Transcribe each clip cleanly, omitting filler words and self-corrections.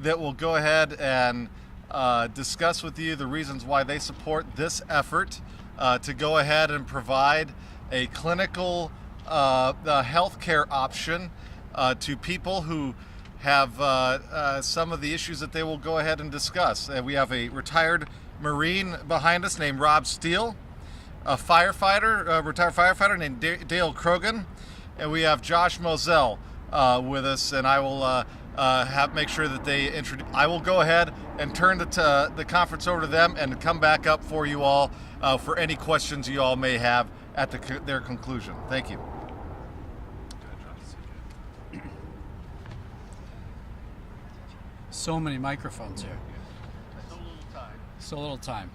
that will go ahead and discuss with you the reasons why they support this effort to go ahead and provide a clinical healthcare option to people who have some of the issues that they will go ahead and discuss. We have a retired Marine behind us named Rob Steele, a retired firefighter named Dale Krogan, and we have Josh Moselle with us, and I will make sure that they introduce. I will go ahead and turn the conference over to them and come back up for you all for any questions you all may have at their conclusion. Thank you. So many microphones here. So little time.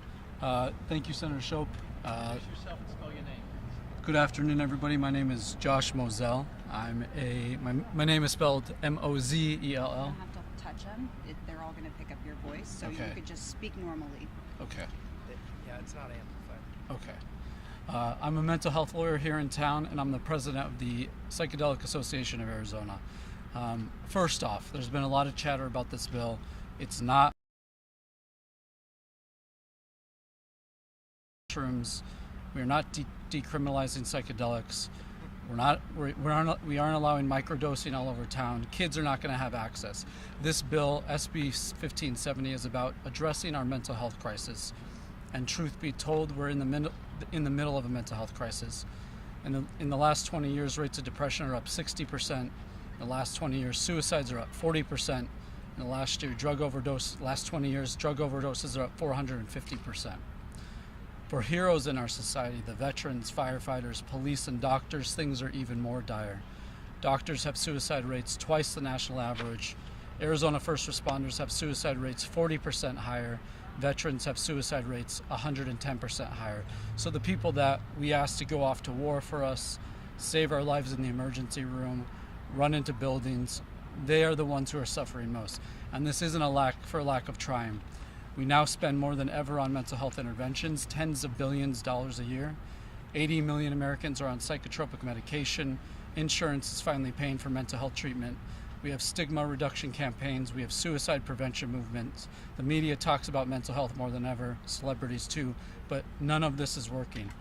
Thank you, Senator Shope. Introduce yourself and spell your name. Good afternoon, everybody. My name is Josh Moselle. My name is spelled Mozell. You don't have to touch them. They're all going to pick up your voice, so Okay. you could just speak normally. Okay. Yeah, it's not amplified. Okay. I'm a mental health lawyer here in town, and I'm the president of the Psychedelic Association of Arizona. First off, there's been a lot of chatter about this bill. It's not mushrooms. We are not decriminalizing psychedelics. We aren't allowing microdosing all over town. Kids are not going to have access. This bill, AB15 is about addressing our mental health crisis. And truth be told, we're in the middle of a mental health crisis. And in the last 20 years, rates of depression are up 60%. In the last 20 years, suicides are up 40%. In the last 20 years, drug overdoses are up 450%. For heroes in our society, the veterans, firefighters, police, and doctors, things are even more dire. Doctors have suicide rates twice the national average. Arizona first responders have suicide rates 40% higher. Veterans have suicide rates 110% higher. So the people that we ask to go off to war for us, save our lives in the emergency room, run into buildings, they are the ones who are suffering most. And this isn't a lack of trying. We now spend more than ever on mental health interventions, tens of billions of dollars a year. 80 million Americans are on psychotropic medication. Insurance is finally paying for mental health treatment. We have stigma reduction campaigns. We have suicide prevention movements. The media talks about mental health more than ever, celebrities too, but none of this is working.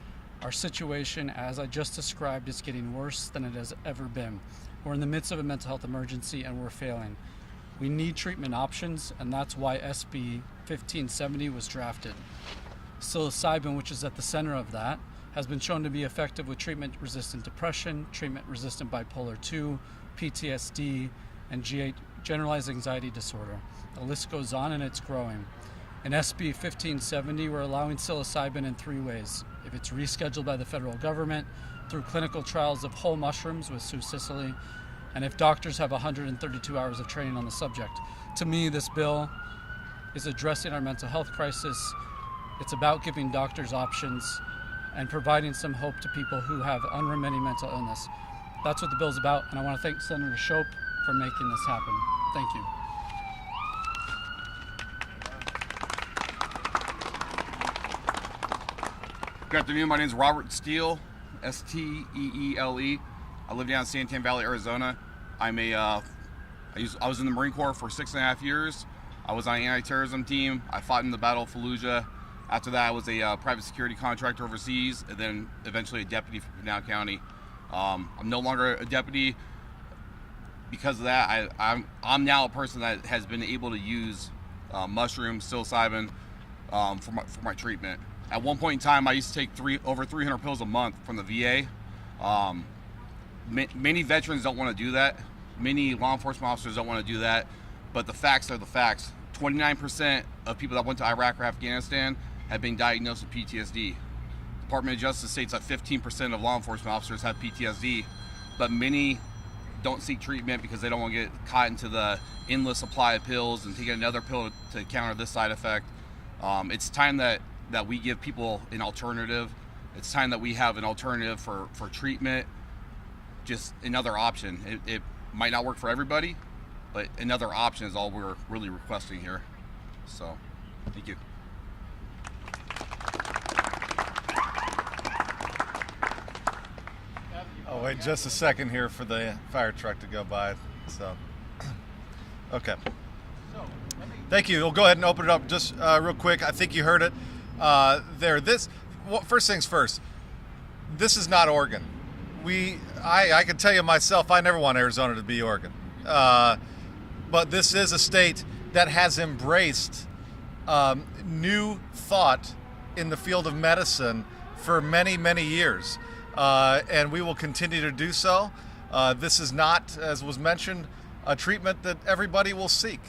Our situation, as I just described, is getting worse than it has ever been. We're in the midst of a mental health emergency and we're failing. We need treatment options, and that's why SB 1570 was drafted. Psilocybin, which is at the center of that, has been shown to be effective with treatment-resistant depression, treatment-resistant bipolar II, PTSD, and generalized anxiety disorder. The list goes on and it's growing. In SB 1570, we're allowing psilocybin in 3 ways. If it's rescheduled by the federal government, through clinical trials of whole mushrooms with Sioux Cicely, and if doctors have 132 hours of training on the subject. To me, this bill is addressing our mental health crisis. It's about giving doctors options and providing some hope to people who have unremitting mental illness. That's what the bill's about, and I want to thank Senator Shope for making this happen. Thank you. Good afternoon, my name is Robert Steele, Steele. I live down in Santan Valley, Arizona. I was in the Marine Corps for 6.5 years. I was on an anti-terrorism team. I fought in the Battle of Fallujah. After that, I was a private security contractor overseas, and then eventually a deputy for Pinal County. I'm no longer a deputy. Because of that, I'm now a person that has been able to use mushrooms, psilocybin, for my treatment. At one point in time, I used to take over 300 pills a month from the VA. Many veterans don't want to do that. Many law enforcement officers don't want to do that. But the facts are the facts. 29% of people that went to Iraq or Afghanistan have been diagnosed with PTSD. Department of Justice states that 15% of law enforcement officers have PTSD, but many don't seek treatment because they don't want to get caught into the endless supply of pills and take another pill to counter this side effect. It's time that we give people an alternative. It's time that we have an alternative for treatment, just another option. It might not work for everybody, but another option is all we're really requesting here. So, thank you. I'll wait just a second here for the fire truck to go by. So, okay. So, Thank you. We'll go ahead and open it up just real quick. I think you heard it there. First things first, this is not Oregon. I can tell you myself, I never want Arizona to be Oregon. But this is a state that has embraced new thought in the field of medicine for many, many years. And we will continue to do so. This is not, as was mentioned, a treatment that everybody will seek.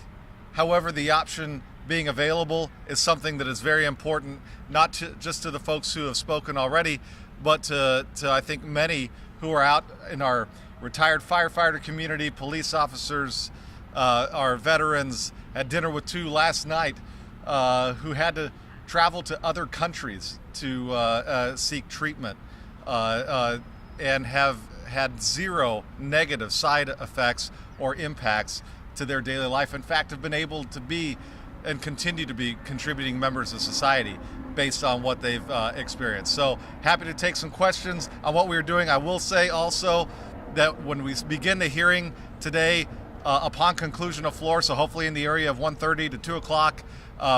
However, the option being available is something that is very important, not just to the folks who have spoken already, but to I think many who are out in our retired firefighter community, police officers, our veterans. Had dinner with two last night who had to travel to other countries to seek treatment and have had zero negative side effects or impacts to their daily life. In fact, have been able to be and continue to be contributing members of society based on what they've experienced. So happy to take some questions on what we are doing. I will say also that when we begin the hearing today, upon conclusion of floor, so hopefully in the area of 1:30 to 2 o'clock,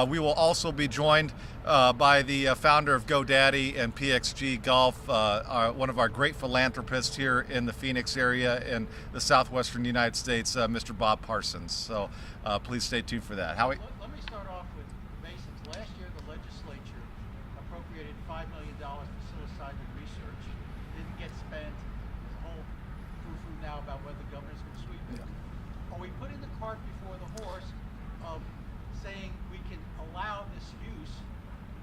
we will also be joined by the founder of GoDaddy and PXG Golf, one of our great philanthropists here in the Phoenix area in the southwestern United States, Mr. Bob Parsons. So please stay tuned for that. Howie? Let me start off with basics. Last year, the legislature appropriated $5 million for psilocybin research. It didn't get spent. There's a whole foo-foo now about whether the governor's going to sweep it. Yeah. Are we putting the cart before the horse of saying we can allow this use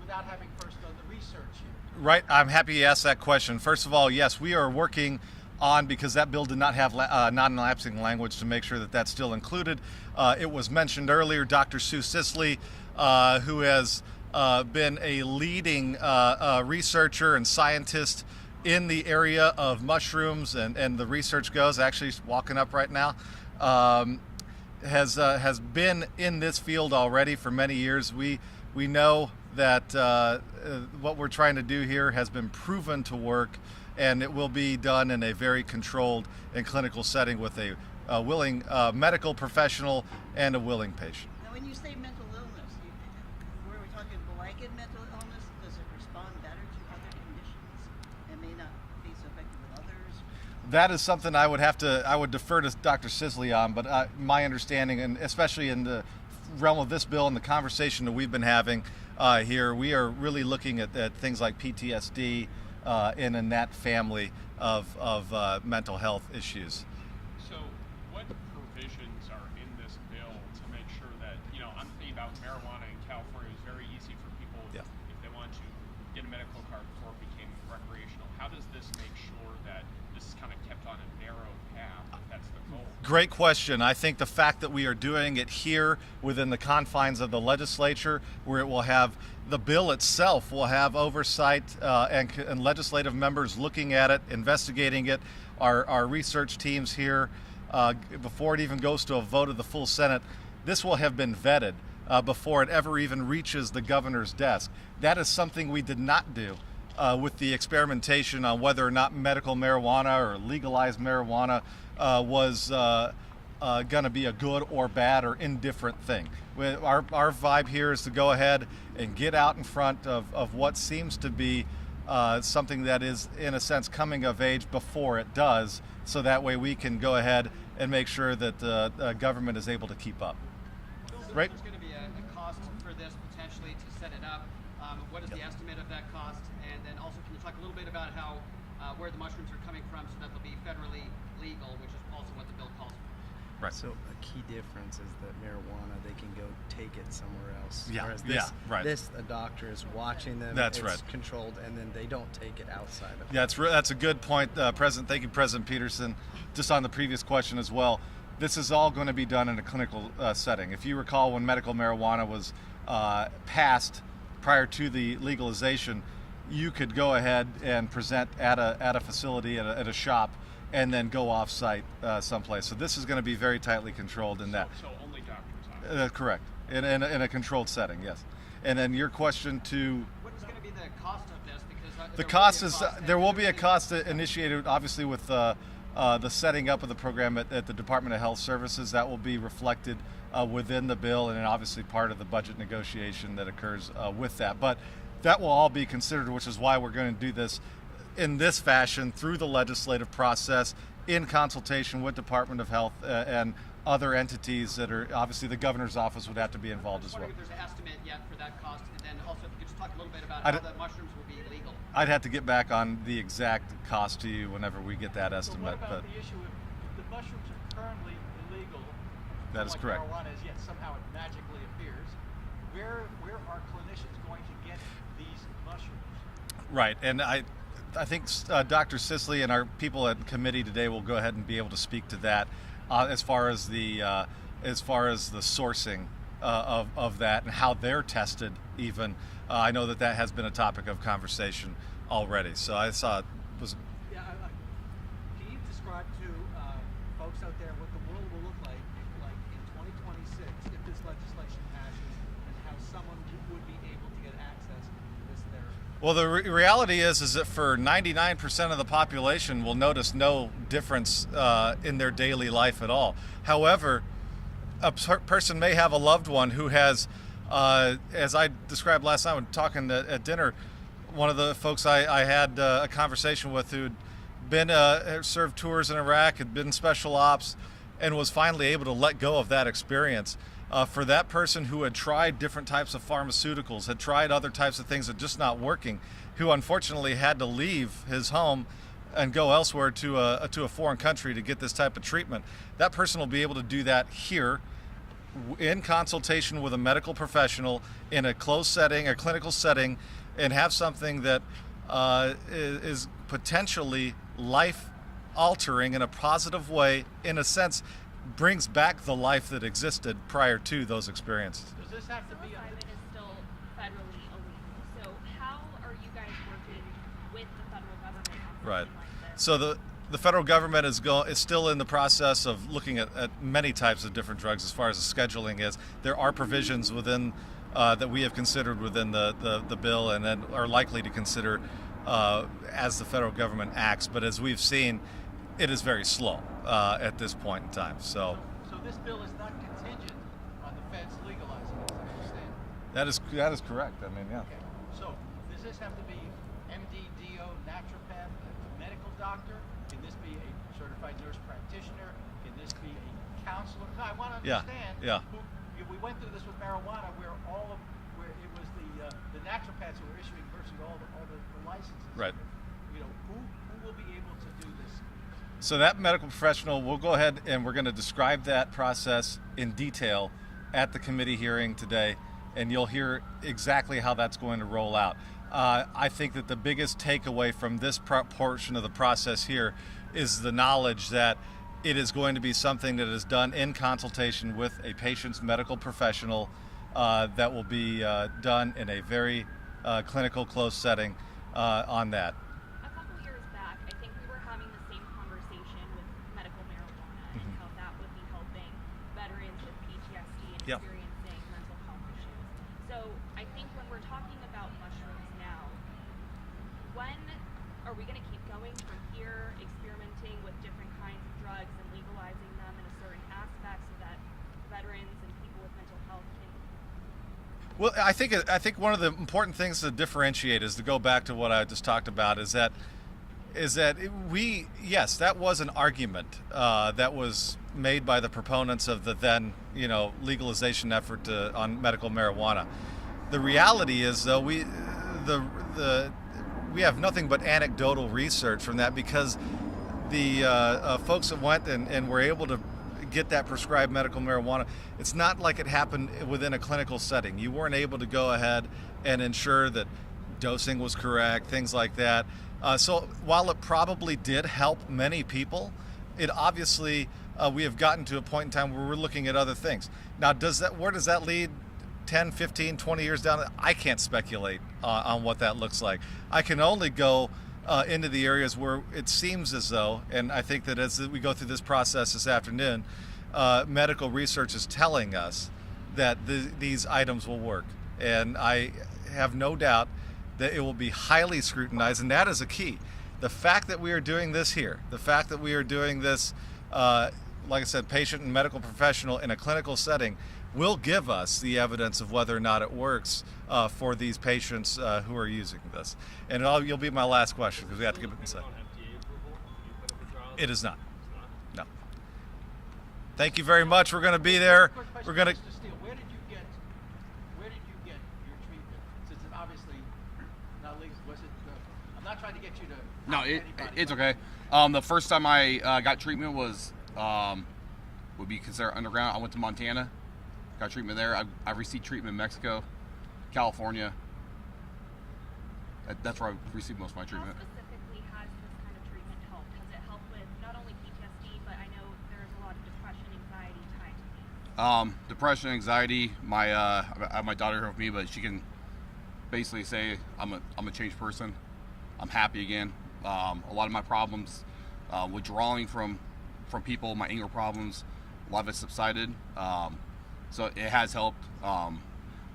without having first done the research here? Right. I'm happy you asked that question. First of all, yes, we are working on, because that bill did not have non-lapsing language, to make sure that that's still included. It was mentioned earlier, Dr. Sue Sisley, who has been a leading researcher and scientist in the area of mushrooms, and the research goes, actually walking up right now, has been in this field already for many years. We know that what we're trying to do here has been proven to work, and it will be done in a very controlled and clinical setting with a willing medical professional and a willing patient. Now, when you say mental illness, were we talking blanket mental illness? Does it respond better to other conditions and may not be so effective with others? That is something I would defer to Dr. Sisley on, but my understanding, and especially in the realm of this bill and the conversation that we've been having here, we are really looking at things like PTSD in that family of mental health issues. So what provisions are in this bill to make sure that, I'm thinking about marijuana in California. It was very easy for people if they want to get a medical card before it became recreational. How does this make sure that this is kind of kept on a narrow path, if that's the goal? Great question. I think the fact that we are doing it here within the confines of the legislature, where it will have, the bill itself will have oversight and legislative members looking at it, investigating it, our research teams here, before it even goes to a vote of the full Senate, this will have been vetted before it ever even reaches the governor's desk. That is something we did not do with the experimentation on whether or not medical marijuana or legalized marijuana was going to be a good or bad or indifferent thing. Our vibe here is to go ahead and get out in front of what seems to be something that is, in a sense, coming of age before it does, so that way we can go ahead and make sure that the government is able to keep up. Right? There's going to be a cost for this potentially to set it up. What is the estimate of that cost? And then also, can you talk a little bit about how where the mushrooms are coming from, so that they'll be federally legal, which is also what the bill calls for? Right. So a key difference is that marijuana, they can go take it somewhere else. Yeah, Whereas right. This, a doctor is watching them. That's it's right. Controlled, and then they don't take it outside of. Yeah, that's a good point, President. Thank you, President Peterson. Just on the previous question as well, this is all going to be done in a clinical setting. If you recall, when medical marijuana was passed prior to the legalization, you could go ahead and present at a facility, at a shop, and then go off-site someplace. So this is going to be very tightly controlled in that. So only doctors on it. Correct. In a controlled setting, yes. And then your question to... What is going to be the cost of this? Because The cost is, there will be a cost initiated, obviously, with the setting up of the program at the Department of Health Services, that will be reflected within the bill, and then obviously part of the budget negotiation that occurs with that. But that will all be considered, which is why we're going to do this in this fashion through the legislative process in consultation with Department of Health and other entities that are, obviously the governor's office would have to be involved as well. I was wondering if there's an estimate yet for that cost, and then also if you could just talk a little bit about how the mushrooms will be legal. I'd have to get back on the exact cost to you whenever we get that estimate. So what about but the issue if the mushrooms are currently illegal? That is like correct. Marijuana is, yet somehow it magically appears. Where are clinicians going to get these mushrooms? Right, and I think Dr. Sisley and our people at committee today will go ahead and be able to speak to that as far as the sourcing of that and how they're tested. Even I know that has been a topic of conversation already. So I saw it was. Yeah, can you describe to folks out there what the world will look like in 2026 if this legislation passes, and how someone would be able to get access to this therapy? Well, the reality is that for 99% of the population will notice no difference in their daily life at all. However, a person may have a loved one who has, as I described last night when talking at dinner, one of the folks I had a conversation with who'd been served tours in Iraq, had been special ops, and was finally able to let go of that experience. For that person who had tried different types of pharmaceuticals, had tried other types of things that just not working, who unfortunately had to leave his home and go elsewhere to a foreign country to get this type of treatment, that person will be able to do that here in consultation with a medical professional in a closed setting, a clinical setting, and have something that is potentially life-altering in a positive way, in a sense, brings back the life that existed prior to those experiences. Does this have to be Psilocybin is still federally illegal. So how are you guys working with the federal government on something Right. like this? So the federal government is still in the process of looking at many types of different drugs as far as the scheduling is. There are provisions within that we have considered within the bill, and then are likely to consider as the federal government acts. But as we've seen, it is very slow at this point in time. So this bill is not contingent on the feds legalizing it, as I understand. that is correct. I mean, yeah. Okay. So does this have to be MD, DO, naturopath, medical doctor? Can this be a certified nurse practitioner? Can this be a counselor? No, I want to Yeah, understand. yeah. We went through this with marijuana, where it was the naturopaths who were issuing virtually all the licenses. Right. You know, who will be able to do this? So that medical professional, we'll go ahead and we're going to describe that process in detail at the committee hearing today, and you'll hear exactly how that's going to roll out. I think that the biggest takeaway from this portion of the process here is the knowledge that it is going to be something that is done in consultation with a patient's medical professional that will be done in a very clinical, closed setting on that. A couple years back, I think we were having the same conversation with medical marijuana and how that would be helping veterans with PTSD and Yep. experiencing mental health issues. So I think when we're talking about mushrooms now, when are we going to keep going from here, experimenting with different kinds of drugs and legalizing them in a certain aspect so that veterans and people with mental health can? Well, I think one of the important things to differentiate is to go back to what I just talked about is that yes, that was an argument that was made by the proponents of the then legalization effort on medical marijuana. The reality is, though, we have nothing but anecdotal research from that, because the folks that went and were able to get that prescribed medical marijuana, it's not like it happened within a clinical setting. You weren't able to go ahead and ensure that dosing was correct, things like that. So while it probably did help many people, it obviously we have gotten to a point in time where we're looking at other things. Now, where does that lead 10, 15, 20 years down? I can't speculate on what that looks like. I can only go into the areas where it seems as though, and I think that as we go through this process this afternoon, medical research is telling us that these items will work. And I have no doubt that it will be highly scrutinized, and that is a key. The fact that we are doing this here, the fact that we are doing this, like I said, patient and medical professional in a clinical setting, will give us the evidence of whether or not it works for these patients who are using this. And you'll be my last question because we have to give it a second. It is not. No. Thank you very much. We're going to be there. We're going to. Mr. Steele, where did you get your treatment? Since it's obviously not legal, was it? I'm not trying to get you to. No, anybody, it's but- okay. The first time I got treatment was would be considered underground. I went to Montana, got treatment there. I received treatment in Mexico, California. That's where I received most of my How treatment. specifically has this kind of treatment helped? Has it helped with not only PTSD, but I know there's a lot of depression, anxiety tied to these? Depression, anxiety. I have my daughter here with me, but she can basically say I'm a changed person. I'm happy again. A lot of my problems, withdrawing from people, my anger problems, a lot of it subsided. So it has helped.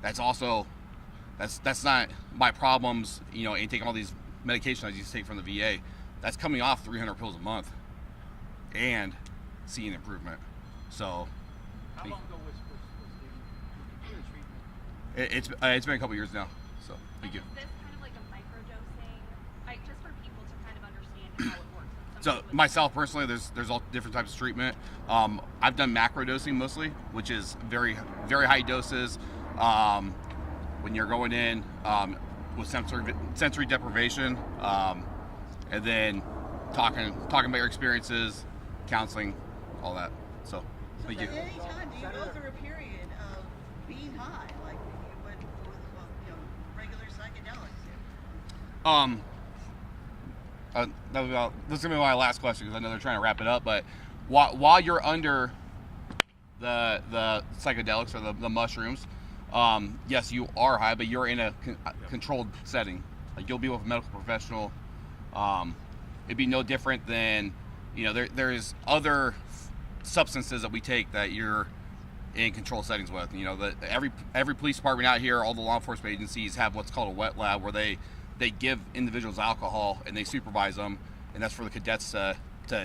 That's not my problems, and taking all these medications I used to take from the VA. That's coming off 300 pills a month and seeing improvement. So How long ago was the computer treatment? it's been a couple years now. So thank you. And is this kind of like a microdosing, just for people to kind of understand how it works? If So somebody was- myself personally, there's all different types of treatment. I've done macrodosing mostly, which is very very high doses. When you're going in with sensory deprivation, and then talking about your experiences, counseling, all that. So thank you. At any time, do you go through a period of being high, like you would with regular psychedelics? This is gonna be my last question because I know they're trying to wrap it up. But while you're under the psychedelics or the mushrooms, yes, you are high, but you're in a controlled setting. Like you'll be with a medical professional. It'd be no different than there's other substances that we take that you're in controlled settings with. Every police department out here, all the law enforcement agencies have what's called a wet lab, where they give individuals alcohol and they supervise them, and that's for the cadets to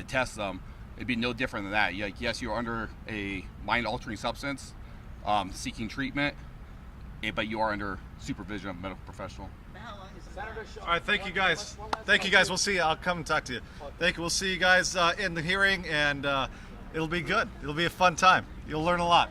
test them. It'd be no different than that. Yes, you're under a mind-altering substance, seeking treatment, but you are under supervision of a medical professional. How long is it? Senator Shope, All right, thank you guys. one last Thank you question. guys. We'll see you. I'll come and talk to you. Thank you. We'll see you guys in the hearing, and it'll be good. It'll be a fun time. You'll learn a lot.